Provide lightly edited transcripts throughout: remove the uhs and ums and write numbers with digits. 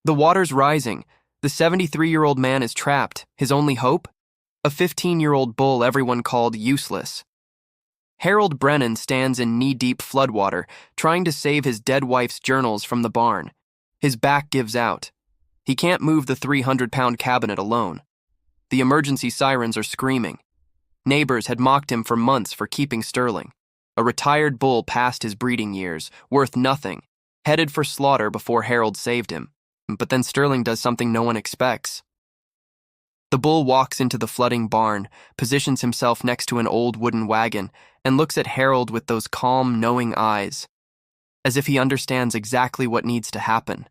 The water's rising. The 73-year-old man is trapped. His only hope? A 15-year-old bull everyone called useless. Harold Brennan stands in knee-deep floodwater, trying to save his dead wife's journals from the barn. His back gives out. He can't move the 300-pound cabinet alone. The emergency sirens are screaming. Neighbors had mocked him for months for keeping Sterling, a retired bull past his breeding years, worth nothing, headed for slaughter before Harold saved him. But then Sterling does something no one expects. The bull walks into the flooding barn, positions himself next to an old wooden wagon, and looks at Harold with those calm, knowing eyes, as if he understands exactly what needs to happen,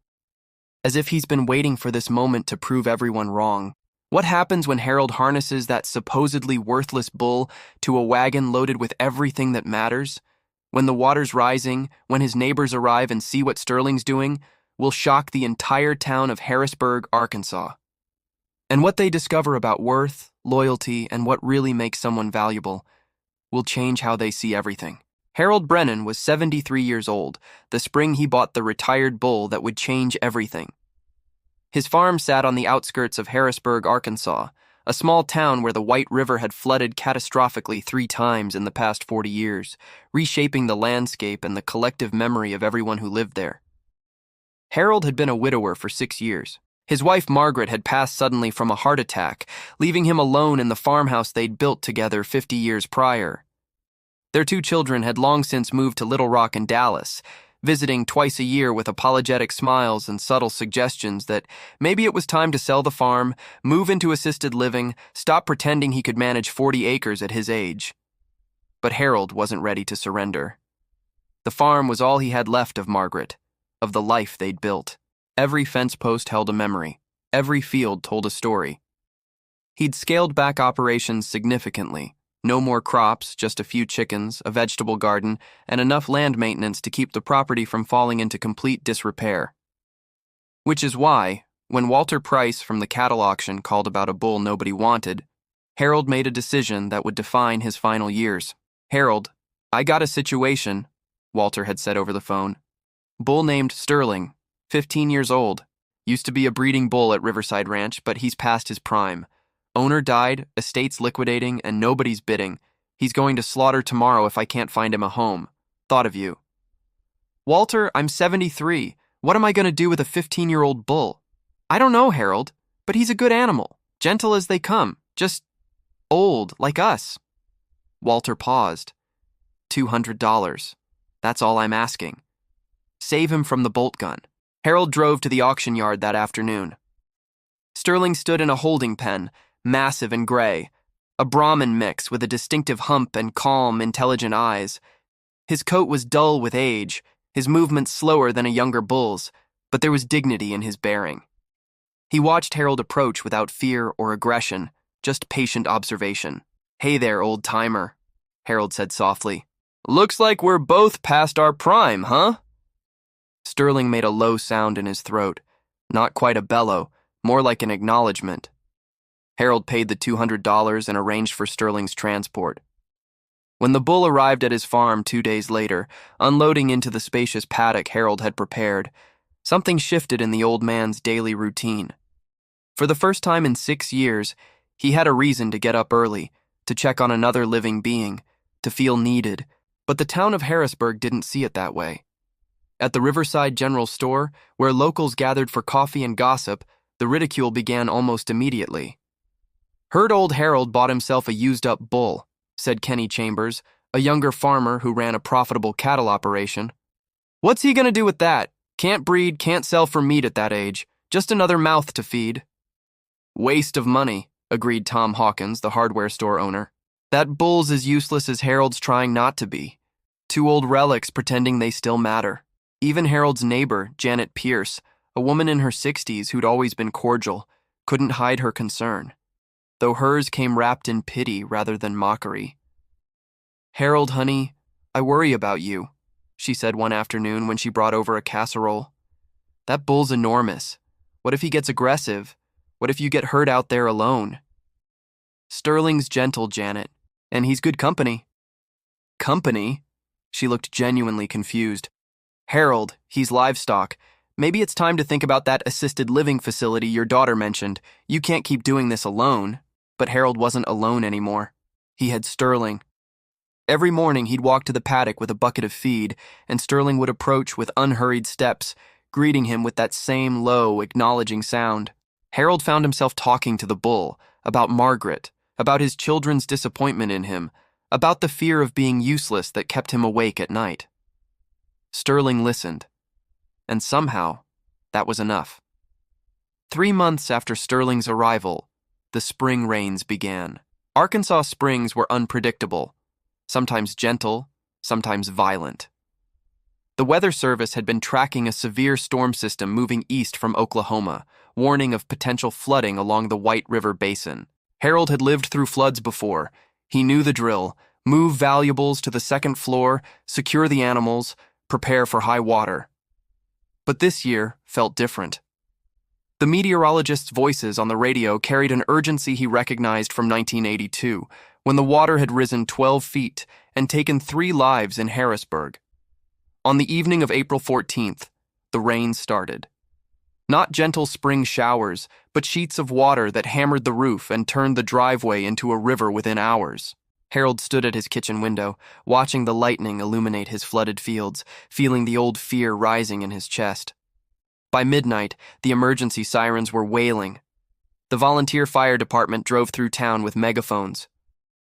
as if he's been waiting for this moment to prove everyone wrong. What happens when Harold harnesses that supposedly worthless bull to a wagon loaded with everything that matters? When the water's rising, when his neighbors arrive and see what Sterling's doing, will shock the entire town of Harrisburg, Arkansas. And what they discover about worth, loyalty, and what really makes someone valuable will change how they see everything. Harold Brennan was 73 years old, the spring he bought the retired bull that would change everything. His farm sat on the outskirts of Harrisburg, Arkansas, a small town where the White River had flooded catastrophically 3 times in the past 40 years, reshaping the landscape and the collective memory of everyone who lived there. Harold had been a widower for 6 years. His wife Margaret had passed suddenly from a heart attack, leaving him alone in the farmhouse they'd built together 50 years prior. Their 2 children had long since moved to Little Rock and Dallas, visiting twice a year with apologetic smiles and subtle suggestions that maybe it was time to sell the farm, move into assisted living, stop pretending he could manage 40 acres at his age. But Harold wasn't ready to surrender. The farm was all he had left of Margaret, of the life they'd built. Every fence post held a memory. Every field told a story. He'd scaled back operations significantly. No more crops, just a few chickens, a vegetable garden, and enough land maintenance to keep the property from falling into complete disrepair. Which is why, when Walter Price from the cattle auction called about a bull nobody wanted, Harold made a decision that would define his final years. "Harold, I got a situation," Walter had said over the phone. "Bull named Sterling, 15 years old. Used to be a breeding bull at Riverside Ranch, but he's past his prime. Owner died, estate's liquidating, and nobody's bidding. He's going to slaughter tomorrow if I can't find him a home. Thought of you." "Walter, I'm 73. What am I going to do with a 15-year-old bull?" "I don't know, Harold, but he's a good animal. Gentle as they come. Just old, like us." Walter paused. $200. That's all I'm asking. Save him from the bolt gun. Harold drove to the auction yard that afternoon. Sterling stood in a holding pen, massive and gray, a Brahman mix with a distinctive hump and calm, intelligent eyes. His coat was dull with age, his movements slower than a younger bull's, but there was dignity in his bearing. He watched Harold approach without fear or aggression, just patient observation. "Hey there, old-timer," Harold said softly. "Looks like we're both past our prime, huh?" Sterling made a low sound in his throat, not quite a bellow, more like an acknowledgement. Harold paid the $200 and arranged for Sterling's transport. When the bull arrived at his farm 2 days later, unloading into the spacious paddock Harold had prepared, something shifted in the old man's daily routine. For the first time in 6 years, he had a reason to get up early, to check on another living being, to feel needed, but the town of Harrisburg didn't see it that way. At the Riverside General Store, where locals gathered for coffee and gossip, the ridicule began almost immediately. "Heard old Harold bought himself a used-up bull," said Kenny Chambers, a younger farmer who ran a profitable cattle operation. "What's he going to do with that? Can't breed, can't sell for meat at that age. Just another mouth to feed." "Waste of money," agreed Tom Hawkins, the hardware store owner. "That bull's as useless as Harold's trying not to be. 2 old relics pretending they still matter." Even Harold's neighbor, Janet Pierce, a woman in her 60s who'd always been cordial, couldn't hide her concern, though hers came wrapped in pity rather than mockery. "Harold, honey, I worry about you," she said one afternoon when she brought over a casserole. "That bull's enormous. What if he gets aggressive? What if you get hurt out there alone?" "Sterling's gentle, Janet, and he's good company." "Company?" She looked genuinely confused. "Harold, he's livestock. maybe it's time to think about that assisted living facility your daughter mentioned. You can't keep doing this alone." But Harold wasn't alone anymore. He had Sterling. Every morning he'd walk to the paddock with a bucket of feed, and Sterling would approach with unhurried steps, greeting him with that same low, acknowledging sound. Harold found himself talking to the bull about Margaret, about his children's disappointment in him, about the fear of being useless that kept him awake at night. Sterling listened, and somehow that was enough. 3 months after Sterling's arrival, the spring rains began. Arkansas springs were unpredictable, sometimes gentle, sometimes violent. The Weather Service had been tracking a severe storm system moving east from Oklahoma, warning of potential flooding along the White River Basin. Harold had lived through floods before. He knew the drill: move valuables to the second floor, secure the animals, prepare for high water. But this year felt different. The meteorologists' voices on the radio carried an urgency he recognized from 1982, when the water had risen 12 feet and taken 3 lives in Harrisburg. On the evening of April 14th, the rain started. Not gentle spring showers, but sheets of water that hammered the roof and turned the driveway into a river within hours. Harold stood at his kitchen window, watching the lightning illuminate his flooded fields, feeling the old fear rising in his chest. By midnight, the emergency sirens were wailing. The volunteer fire department drove through town with megaphones.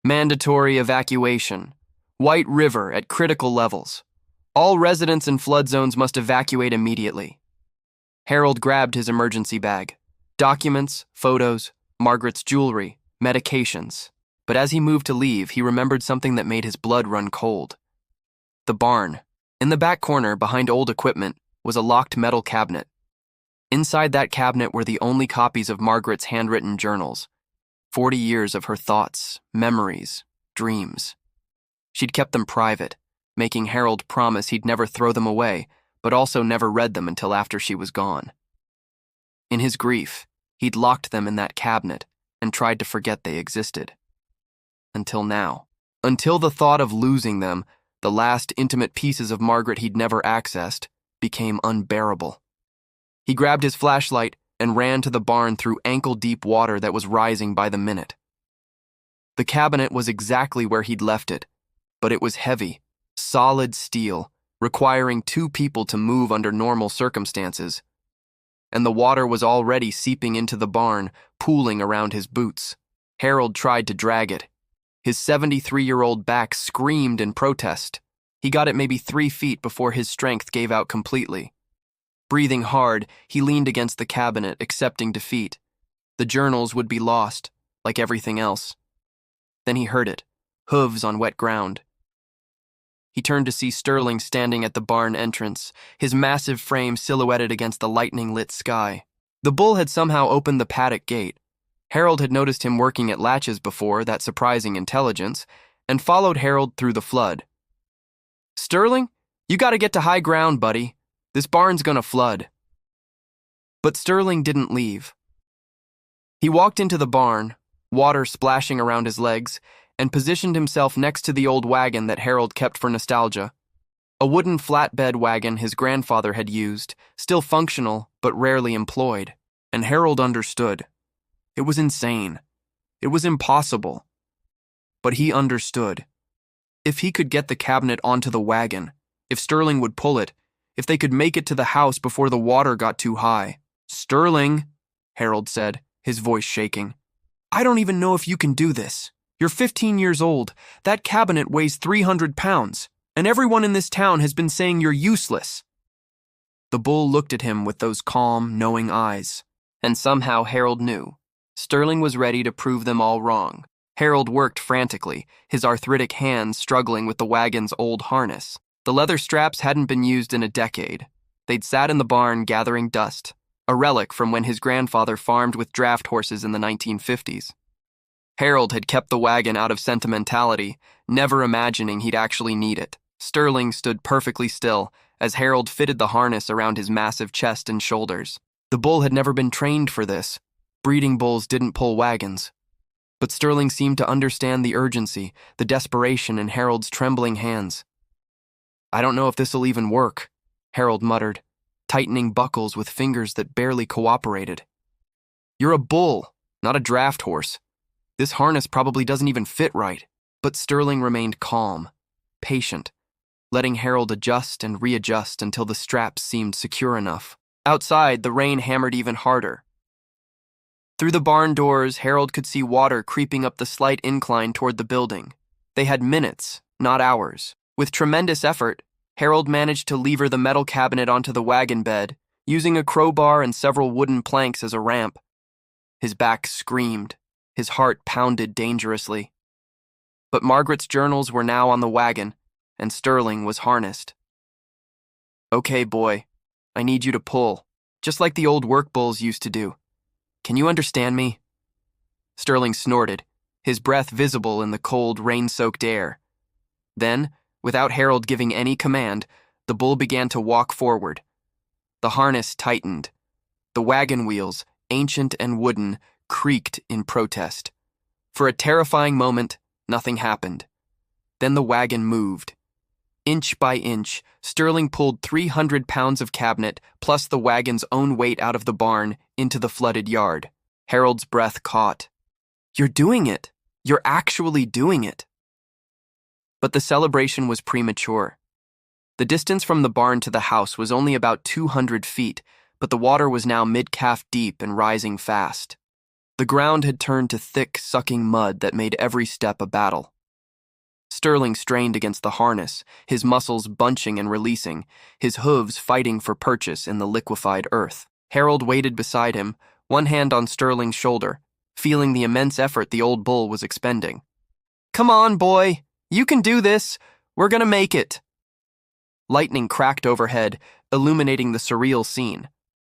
Mandatory evacuation. White River at critical levels. All residents in flood zones must evacuate immediately. Harold grabbed his emergency bag. Documents, photos, Margaret's jewelry, medications. But as he moved to leave, he remembered something that made his blood run cold. The barn. In the back corner, behind old equipment, was a locked metal cabinet. Inside that cabinet were the only copies of Margaret's handwritten journals. 40 years of her thoughts, memories, dreams. She'd kept them private, making Harold promise he'd never throw them away, but also never read them until after she was gone. In his grief, he'd locked them in that cabinet and tried to forget they existed. Until now. Until the thought of losing them, the last intimate pieces of Margaret he'd never accessed, became unbearable. He grabbed his flashlight and ran to the barn through ankle-deep water that was rising by the minute. The cabinet was exactly where he'd left it, but it was heavy, solid steel, requiring 2 people to move under normal circumstances. And the water was already seeping into the barn, pooling around his boots. Harold tried to drag it. His 73-year-old back screamed in protest. He got it maybe 3 feet before his strength gave out completely. Breathing hard, he leaned against the cabinet, accepting defeat. The journals would be lost, like everything else. Then he heard it, hooves on wet ground. He turned to see Sterling standing at the barn entrance, his massive frame silhouetted against the lightning-lit sky. The bull had somehow opened the paddock gate. Harold had noticed him working at latches before, that surprising intelligence, and followed Harold through the flood. "Sterling, you gotta get to high ground, buddy. This barn's gonna flood." But Sterling didn't leave. He walked into the barn, water splashing around his legs, and positioned himself next to the old wagon that Harold kept for nostalgia. A wooden flatbed wagon his grandfather had used, still functional but rarely employed. And Harold understood. It was insane. It was impossible. But he understood. If he could get the cabinet onto the wagon, if Sterling would pull it, if they could make it to the house before the water got too high. "Sterling," Harold said, his voice shaking. "I don't even know if you can do this. You're 15 years old. That cabinet weighs 300 pounds, and everyone in this town has been saying you're useless." The bull looked at him with those calm, knowing eyes. And somehow Harold knew. Sterling was ready to prove them all wrong. Harold worked frantically, his arthritic hands struggling with the wagon's old harness. The leather straps hadn't been used in a decade. They'd sat in the barn gathering dust, a relic from when his grandfather farmed with draft horses in the 1950s. Harold had kept the wagon out of sentimentality, never imagining he'd actually need it. Sterling stood perfectly still as Harold fitted the harness around his massive chest and shoulders. The bull had never been trained for this. Breeding bulls didn't pull wagons. But Sterling seemed to understand the urgency, the desperation in Harold's trembling hands. "I don't know if this'll even work," Harold muttered, tightening buckles with fingers that barely cooperated. "You're a bull, not a draft horse. This harness probably doesn't even fit right." But Sterling remained calm, patient, letting Harold adjust and readjust until the straps seemed secure enough. Outside, the rain hammered even harder. Through the barn doors, Harold could see water creeping up the slight incline toward the building. They had minutes, not hours. With tremendous effort, Harold managed to lever the metal cabinet onto the wagon bed, using a crowbar and several wooden planks as a ramp. His back screamed. His heart pounded dangerously. But Margaret's journals were now on the wagon, and Sterling was harnessed. "Okay, boy, I need you to pull, just like the old work bulls used to do. Can you understand me?" Sterling snorted, his breath visible in the cold, rain-soaked air. Then, without Harold giving any command, the bull began to walk forward. The harness tightened. The wagon wheels, ancient and wooden, creaked in protest. For a terrifying moment, nothing happened. Then the wagon moved. Inch by inch, Sterling pulled 300 pounds of cabinet plus the wagon's own weight out of the barn into the flooded yard. Harold's breath caught. "You're doing it. You're actually doing it." But the celebration was premature. The distance from the barn to the house was only about 200 feet, but the water was now mid-calf deep and rising fast. The ground had turned to thick, sucking mud that made every step a battle. Sterling strained against the harness, his muscles bunching and releasing, his hooves fighting for purchase in the liquefied earth. Harold waited beside him, one hand on Sterling's shoulder, feeling the immense effort the old bull was expending. "Come on, boy. You can do this. We're gonna make it." Lightning cracked overhead, illuminating the surreal scene.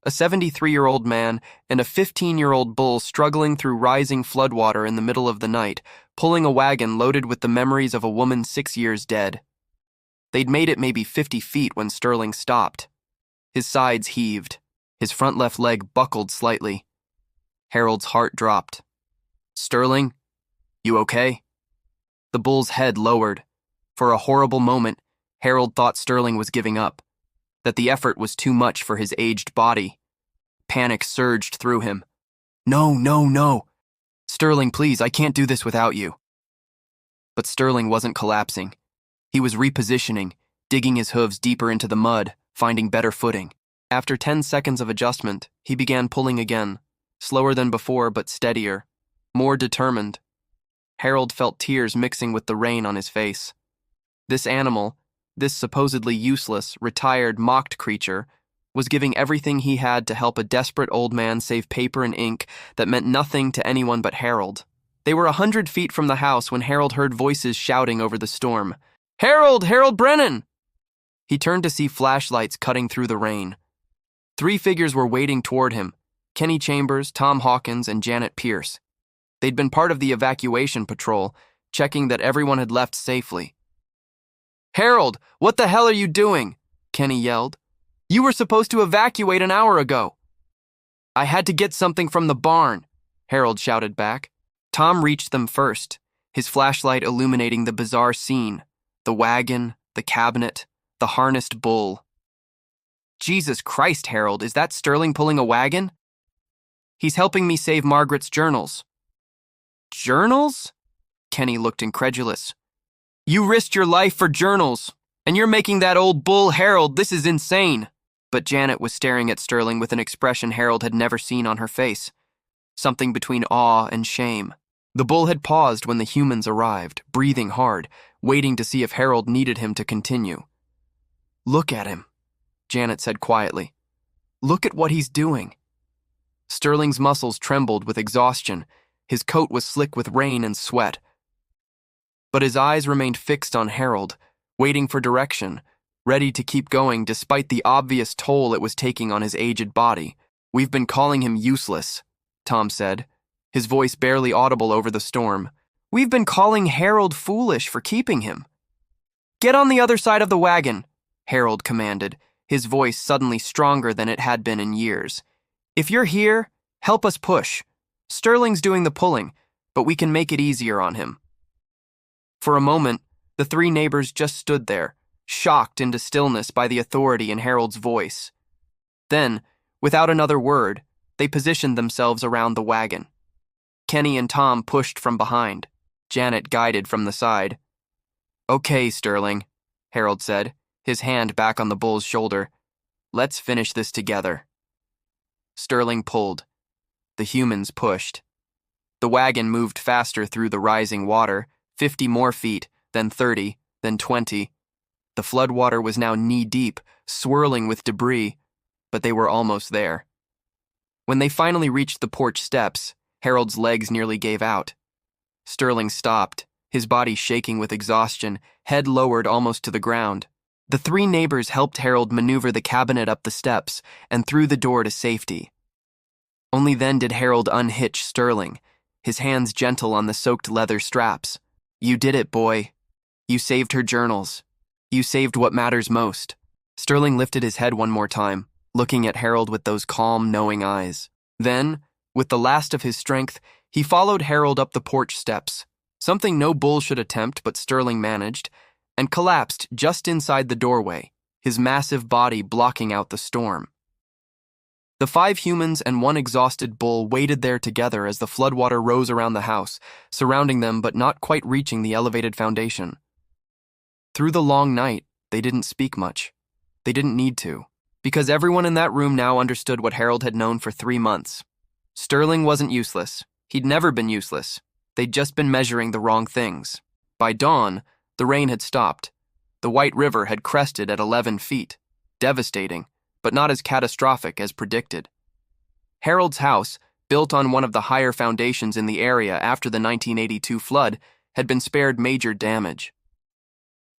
A 73-year-old man and a 15-year-old bull struggling through rising floodwater in the middle of the night, pulling a wagon loaded with the memories of a woman 6 years dead. They'd made it maybe 50 feet when Sterling stopped. His sides heaved. His front left leg buckled slightly. Harold's heart dropped. "Sterling, you okay?" The bull's head lowered. For a horrible moment, Harold thought Sterling was giving up, that the effort was too much for his aged body. Panic surged through him. "No, no, no. Sterling, please, I can't do this without you." But Sterling wasn't collapsing. He was repositioning, digging his hooves deeper into the mud, finding better footing. After 10 seconds of adjustment, he began pulling again, slower than before but steadier, more determined. Harold felt tears mixing with the rain on his face. This animal, this supposedly useless, retired, mocked creature, was giving everything he had to help a desperate old man save paper and ink that meant nothing to anyone but Harold. They were 100 feet from the house when Harold heard voices shouting over the storm. "Harold! Harold Brennan!" He turned to see flashlights cutting through the rain. 3 figures were wading toward him: Kenny Chambers, Tom Hawkins, and Janet Pierce. They'd been part of the evacuation patrol, checking that everyone had left safely. "Harold, what the hell are you doing?" Kenny yelled. "You were supposed to evacuate an hour ago." "I had to get something from the barn," Harold shouted back. Tom reached them first, his flashlight illuminating the bizarre scene: the wagon, the cabinet, the harnessed bull. "Jesus Christ, Harold, is that Sterling pulling a wagon?" "He's helping me save Margaret's journals." "Journals?" Kenny looked incredulous. "You risked your life for journals, and you're making that old bull Harold. This is insane." But Janet was staring at Sterling with an expression Harold had never seen on her face, something between awe and shame. The bull had paused when the humans arrived, breathing hard, waiting to see if Harold needed him to continue. "Look at him," Janet said quietly. "Look at what he's doing." Sterling's muscles trembled with exhaustion. His coat was slick with rain and sweat. But his eyes remained fixed on Harold, waiting for direction, ready to keep going despite the obvious toll it was taking on his aged body. "We've been calling him useless," Tom said, his voice barely audible over the storm. "We've been calling Harold foolish for keeping him." "Get on the other side of the wagon," Harold commanded, his voice suddenly stronger than it had been in years. "If you're here, help us push. Sterling's doing the pulling, but we can make it easier on him." For a moment, the 3 neighbors just stood there, shocked into stillness by the authority in Harold's voice. Then, without another word, they positioned themselves around the wagon. Kenny and Tom pushed from behind. Janet guided from the side. "Okay, Sterling," Harold said, his hand back on the bull's shoulder. "Let's finish this together." Sterling pulled. The humans pushed. The wagon moved faster through the rising water, 50 more feet, then 30, then 20. The floodwater was now knee-deep, swirling with debris, but they were almost there. When they finally reached the porch steps, Harold's legs nearly gave out. Sterling stopped, his body shaking with exhaustion, head lowered almost to the ground. The three neighbors helped Harold maneuver the cabinet up the steps and through the door to safety. Only then did Harold unhitch Sterling, his hands gentle on the soaked leather straps. "You did it, boy. You saved her journals. You saved what matters most." Sterling lifted his head one more time, looking at Harold with those calm, knowing eyes. Then, with the last of his strength, he followed Harold up the porch steps, something no bull should attempt but Sterling managed, and collapsed just inside the doorway, his massive body blocking out the storm. The 5 humans and 1 exhausted bull waited there together as the floodwater rose around the house, surrounding them but not quite reaching the elevated foundation. Through the long night, they didn't speak much. They didn't need to, because everyone in that room now understood what Harold had known for 3 months. Sterling wasn't useless. He'd never been useless. They'd just been measuring the wrong things. By dawn, the rain had stopped. The White River had crested at 11 feet. Devastating, but not as catastrophic as predicted. Harold's house, built on one of the higher foundations in the area after the 1982 flood, had been spared major damage.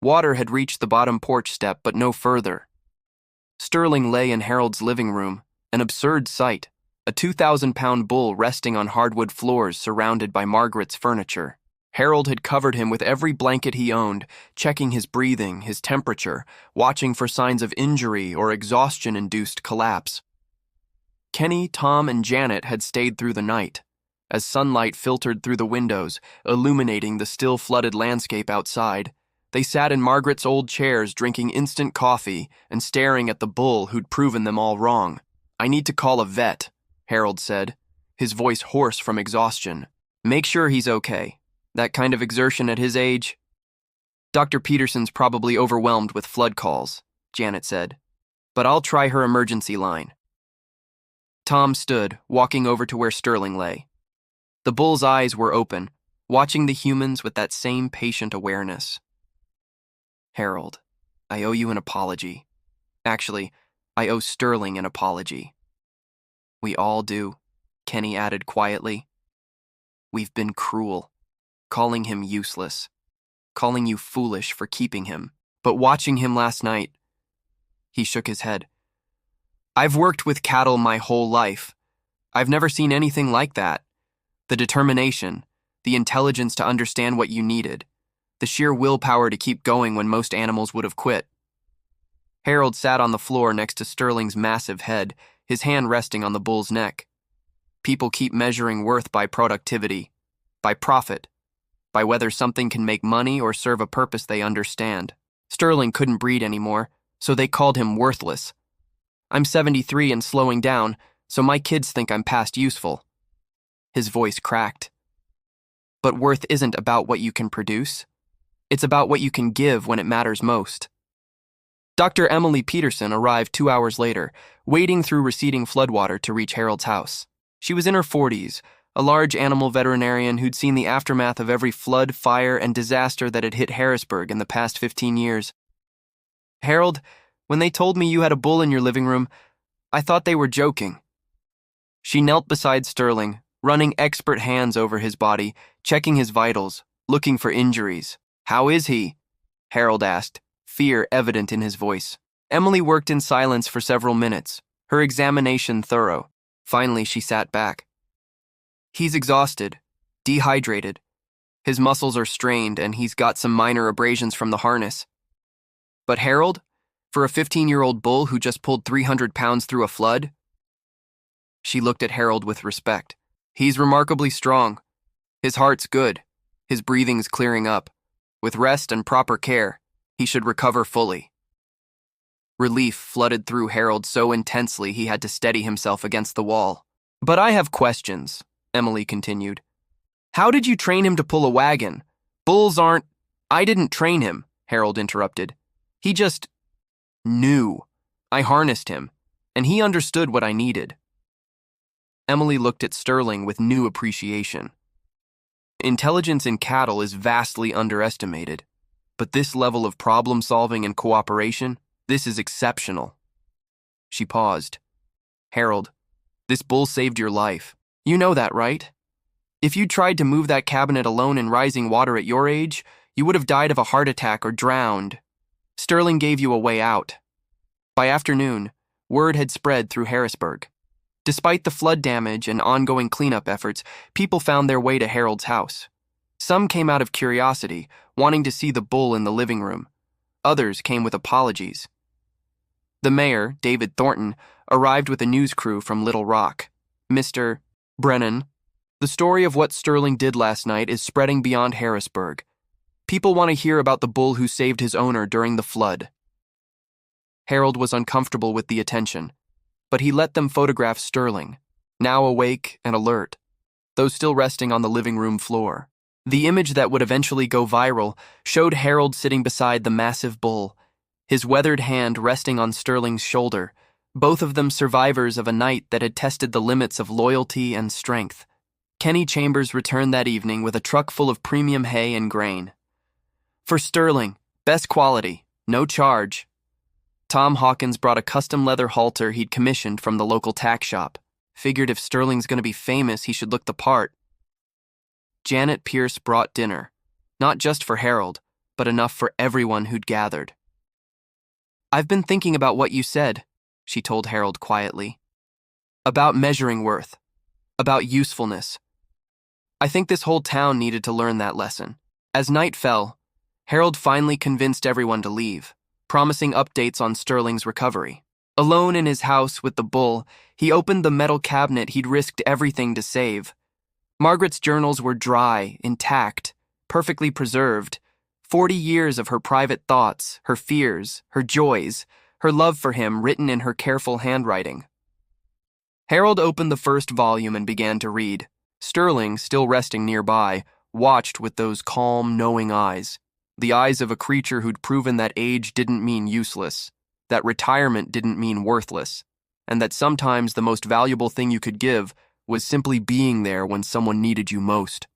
Water had reached the bottom porch step, but no further. Sterling lay in Harold's living room, an absurd sight, a 2,000-pound bull resting on hardwood floors surrounded by Margaret's furniture. Harold had covered him with every blanket he owned, checking his breathing, his temperature, watching for signs of injury or exhaustion-induced collapse. Kenny, Tom, and Janet had stayed through the night, as sunlight filtered through the windows, illuminating the still flooded landscape outside. They sat in Margaret's old chairs drinking instant coffee and staring at the bull who'd proven them all wrong. "I need to call a vet," Harold said, his voice hoarse from exhaustion. "Make sure he's okay. That kind of exertion at his age." "Dr. Peterson's probably overwhelmed with flood calls," Janet said, "but I'll try her emergency line." Tom stood, walking over to where Sterling lay. The bull's eyes were open, watching the humans with that same patient awareness. "Harold, I owe you an apology. Actually, I owe Sterling an apology." "We all do," Kenny added quietly. "We've been cruel, calling him useless, calling you foolish for keeping him. But watching him last night," he shook his head. "I've worked with cattle my whole life. I've never seen anything like that. The determination, the intelligence to understand what you needed, the sheer willpower to keep going when most animals would have quit." Harold sat on the floor next to Sterling's massive head, his hand resting on the bull's neck. People keep measuring worth by productivity, by profit, by whether something can make money or serve a purpose they understand. Sterling couldn't breed anymore, so they called him worthless. I'm 73 and slowing down, so my kids think I'm past useful. His voice cracked. But worth isn't about what you can produce. It's about what you can give when it matters most. Dr. Emily Peterson arrived 2 hours later, wading through receding floodwater to reach Harold's house. She was in her 40s, a large animal veterinarian who'd seen the aftermath of every flood, fire, and disaster that had hit Harrisburg in the past 15 years. "Harold, when they told me you had a bull in your living room, I thought they were joking." She knelt beside Sterling, running expert hands over his body, checking his vitals, looking for injuries. "How is he?" Harold asked, fear evident in his voice. Emily worked in silence for several minutes, her examination thorough. Finally, she sat back. "He's exhausted, dehydrated. His muscles are strained, and he's got some minor abrasions from the harness. But Harold, for a 15-year-old bull who just pulled 300 pounds through a flood?" She looked at Harold with respect. "He's remarkably strong. His heart's good. His breathing's clearing up. With rest and proper care, he should recover fully." Relief flooded through Harold so intensely he had to steady himself against the wall. "But I have questions," Emily continued. "How did you train him to pull a wagon? Bulls aren't—" "I didn't train him," Harold interrupted. "He just knew. I harnessed him, and he understood what I needed." Emily looked at Sterling with new appreciation. Intelligence in cattle is vastly underestimated, but this level of problem-solving and cooperation, this is exceptional. She paused. "Harold, this bull saved your life. You know that, right? If you tried to move that cabinet alone in rising water at your age, you would have died of a heart attack or drowned. Sterling gave you a way out." By afternoon, word had spread through Harrisburg. Despite the flood damage and ongoing cleanup efforts, people found their way to Harold's house. Some came out of curiosity, wanting to see the bull in the living room. Others came with apologies. The mayor, David Thornton, arrived with a news crew from Little Rock. "Mr. Brennan, the story of what Sterling did last night is spreading beyond Harrisburg. People want to hear about the bull who saved his owner during the flood." Harold was uncomfortable with the attention, but he let them photograph Sterling, now awake and alert, though still resting on the living room floor. The image that would eventually go viral showed Harold sitting beside the massive bull, his weathered hand resting on Sterling's shoulder, both of them survivors of a night that had tested the limits of loyalty and strength. Kenny Chambers returned that evening with a truck full of premium hay and grain. "For Sterling, best quality, no charge." Tom Hawkins brought a custom leather halter he'd commissioned from the local tack shop. Figured if Sterling's going to be famous, he should look the part. Janet Pierce brought dinner, not just for Harold, but enough for everyone who'd gathered. "I've been thinking about what you said," she told Harold quietly. "About measuring worth, about usefulness. I think this whole town needed to learn that lesson." As night fell, Harold finally convinced everyone to leave, promising updates on Sterling's recovery. Alone in his house with the bull, he opened the metal cabinet he'd risked everything to save. Margaret's journals were dry, intact, perfectly preserved. 40 years of her private thoughts, her fears, her joys, her love for him written in her careful handwriting. Harold opened the first volume and began to read. Sterling, still resting nearby, watched with those calm, knowing eyes. The eyes of a creature who'd proven that age didn't mean useless, that retirement didn't mean worthless, and that sometimes the most valuable thing you could give was simply being there when someone needed you most.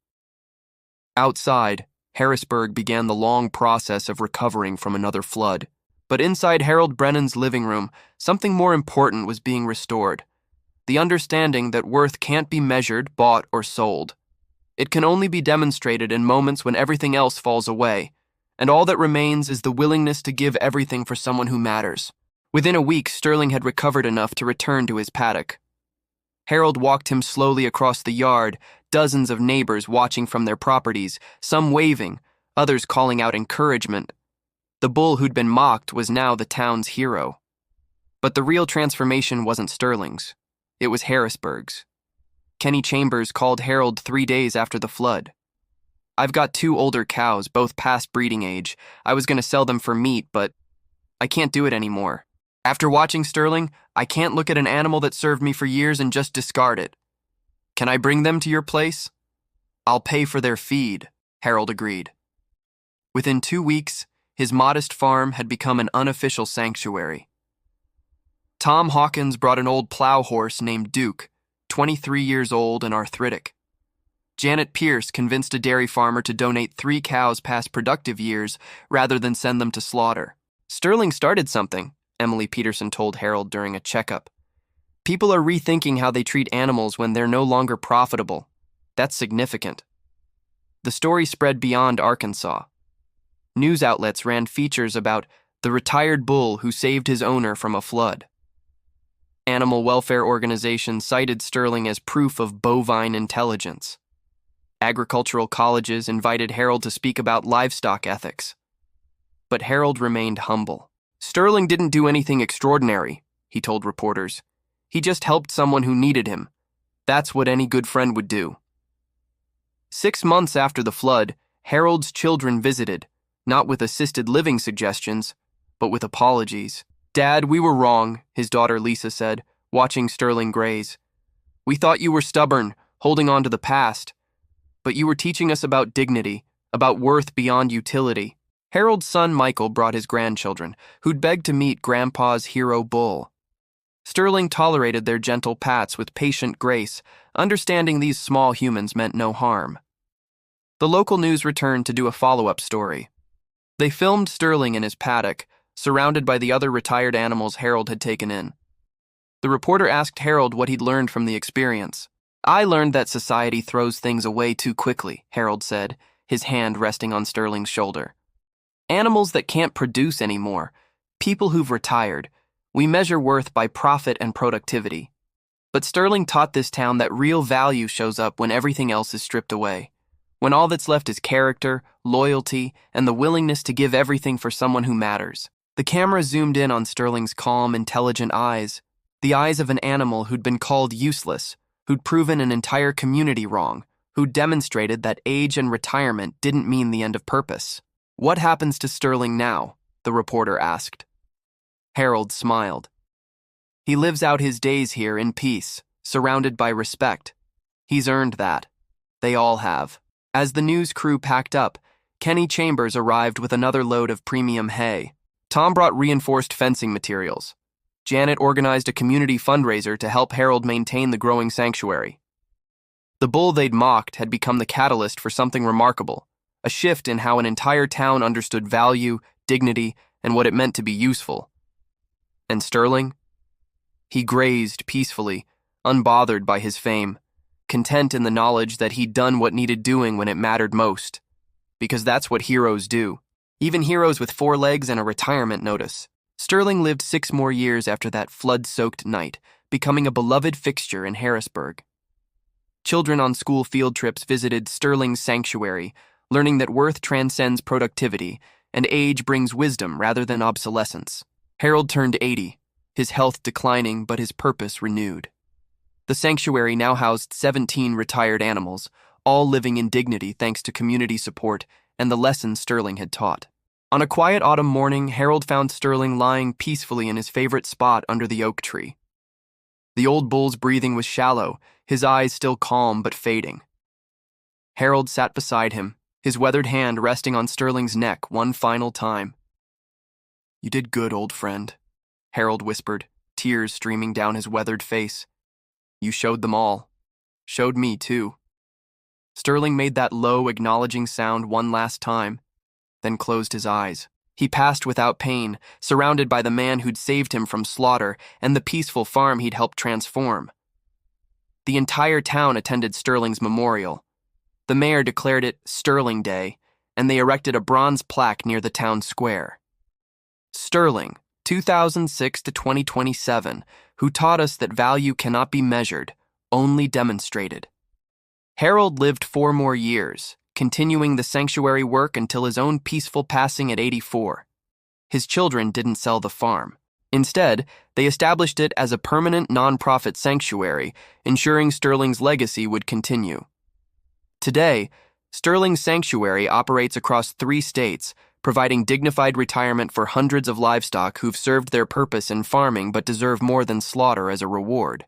Outside, Harrisburg began the long process of recovering from another flood. But inside Harold Brennan's living room, something more important was being restored. The understanding that worth can't be measured, bought, or sold. It can only be demonstrated in moments when everything else falls away, and all that remains is the willingness to give everything for someone who matters. Within a week, Sterling had recovered enough to return to his paddock. Harold walked him slowly across the yard, dozens of neighbors watching from their properties, some waving, others calling out encouragement. The bull who'd been mocked was now the town's hero. But the real transformation wasn't Sterling's. It was Harrisburg's. Kenny Chambers called Harold 3 days after the flood. "I've got 2 older cows, both past breeding age. I was going to sell them for meat, but I can't do it anymore. After watching Sterling, I can't look at an animal that served me for years and just discard it. Can I bring them to your place?" "I'll pay for their feed," Harold agreed. Within 2 weeks, his modest farm had become an unofficial sanctuary. Tom Hawkins brought an old plow horse named Duke, 23 years old and arthritic. Janet Pierce convinced a dairy farmer to donate 3 cows past productive years rather than send them to slaughter. "Sterling started something," Emily Peterson told Harold during a checkup. "People are rethinking how they treat animals when they're no longer profitable. That's significant." The story spread beyond Arkansas. News outlets ran features about the retired bull who saved his owner from a flood. Animal welfare organizations cited Sterling as proof of bovine intelligence. Agricultural colleges invited Harold to speak about livestock ethics. But Harold remained humble. "Sterling didn't do anything extraordinary," he told reporters. "He just helped someone who needed him. That's what any good friend would do." 6 months after the flood, Harold's children visited, not with assisted living suggestions, but with apologies. "Dad, we were wrong," his daughter Lisa said, watching Sterling graze. "We thought you were stubborn, holding on to the past. But you were teaching us about dignity, about worth beyond utility." Harold's son Michael brought his grandchildren, who'd begged to meet Grandpa's hero bull. Sterling tolerated their gentle pats with patient grace, understanding these small humans meant no harm. The local news returned to do a follow-up story. They filmed Sterling in his paddock, surrounded by the other retired animals Harold had taken in. The reporter asked Harold what he'd learned from the experience. "I learned that society throws things away too quickly," Harold said, his hand resting on Sterling's shoulder. "Animals that can't produce anymore, people who've retired, we measure worth by profit and productivity. But Sterling taught this town that real value shows up when everything else is stripped away, when all that's left is character, loyalty, and the willingness to give everything for someone who matters." The camera zoomed in on Sterling's calm, intelligent eyes, the eyes of an animal who'd been called useless, who'd proven an entire community wrong, who'd demonstrated that age and retirement didn't mean the end of purpose. "What happens to Sterling now?" the reporter asked. Harold smiled. "He lives out his days here in peace, surrounded by respect. He's earned that. They all have." As the news crew packed up, Kenny Chambers arrived with another load of premium hay. Tom brought reinforced fencing materials. Janet organized a community fundraiser to help Harold maintain the growing sanctuary. The bull they'd mocked had become the catalyst for something remarkable, a shift in how an entire town understood value, dignity, and what it meant to be useful. And Sterling? He grazed peacefully, unbothered by his fame, content in the knowledge that he'd done what needed doing when it mattered most. Because that's what heroes do. Even heroes with 4 legs and a retirement notice. Sterling lived 6 more years after that flood-soaked night, becoming a beloved fixture in Harrisburg. Children on school field trips visited Sterling's sanctuary, learning that worth transcends productivity, and age brings wisdom rather than obsolescence. Harold turned 80, his health declining but his purpose renewed. The sanctuary now housed 17 retired animals, all living in dignity thanks to community support and the lessons Sterling had taught. On a quiet autumn morning, Harold found Sterling lying peacefully in his favorite spot under the oak tree. The old bull's breathing was shallow, his eyes still calm but fading. Harold sat beside him, his weathered hand resting on Sterling's neck one final time. "You did good, old friend," Harold whispered, tears streaming down his weathered face. "You showed them all. Showed me, too." Sterling made that low, acknowledging sound one last time, then closed his eyes. He passed without pain, surrounded by the man who'd saved him from slaughter and the peaceful farm he'd helped transform. The entire town attended Sterling's memorial. The mayor declared it Sterling Day, and they erected a bronze plaque near the town square. Sterling, 2006 to 2027, who taught us that value cannot be measured, only demonstrated. Harold lived 4 more years, continuing the sanctuary work until his own peaceful passing at 84. His children didn't sell the farm. Instead, they established it as a permanent nonprofit sanctuary, ensuring Sterling's legacy would continue. Today, Sterling's sanctuary operates across 3 states, providing dignified retirement for hundreds of livestock who've served their purpose in farming but deserve more than slaughter as a reward.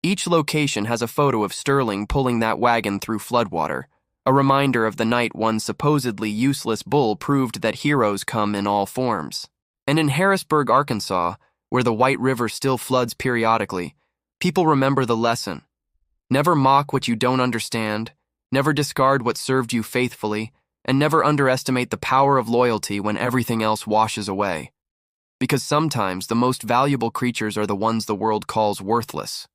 Each location has a photo of Sterling pulling that wagon through floodwater, a reminder of the night one supposedly useless bull proved that heroes come in all forms. And in Harrisburg, Arkansas, where the White River still floods periodically, people remember the lesson. Never mock what you don't understand, never discard what served you faithfully, and never underestimate the power of loyalty when everything else washes away. Because sometimes the most valuable creatures are the ones the world calls worthless.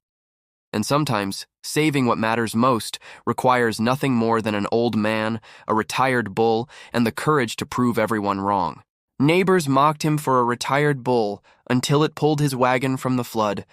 And sometimes, saving what matters most requires nothing more than an old man, a retired bull, and the courage to prove everyone wrong. Neighbors mocked him for a retired bull until it pulled his wagon from the flood,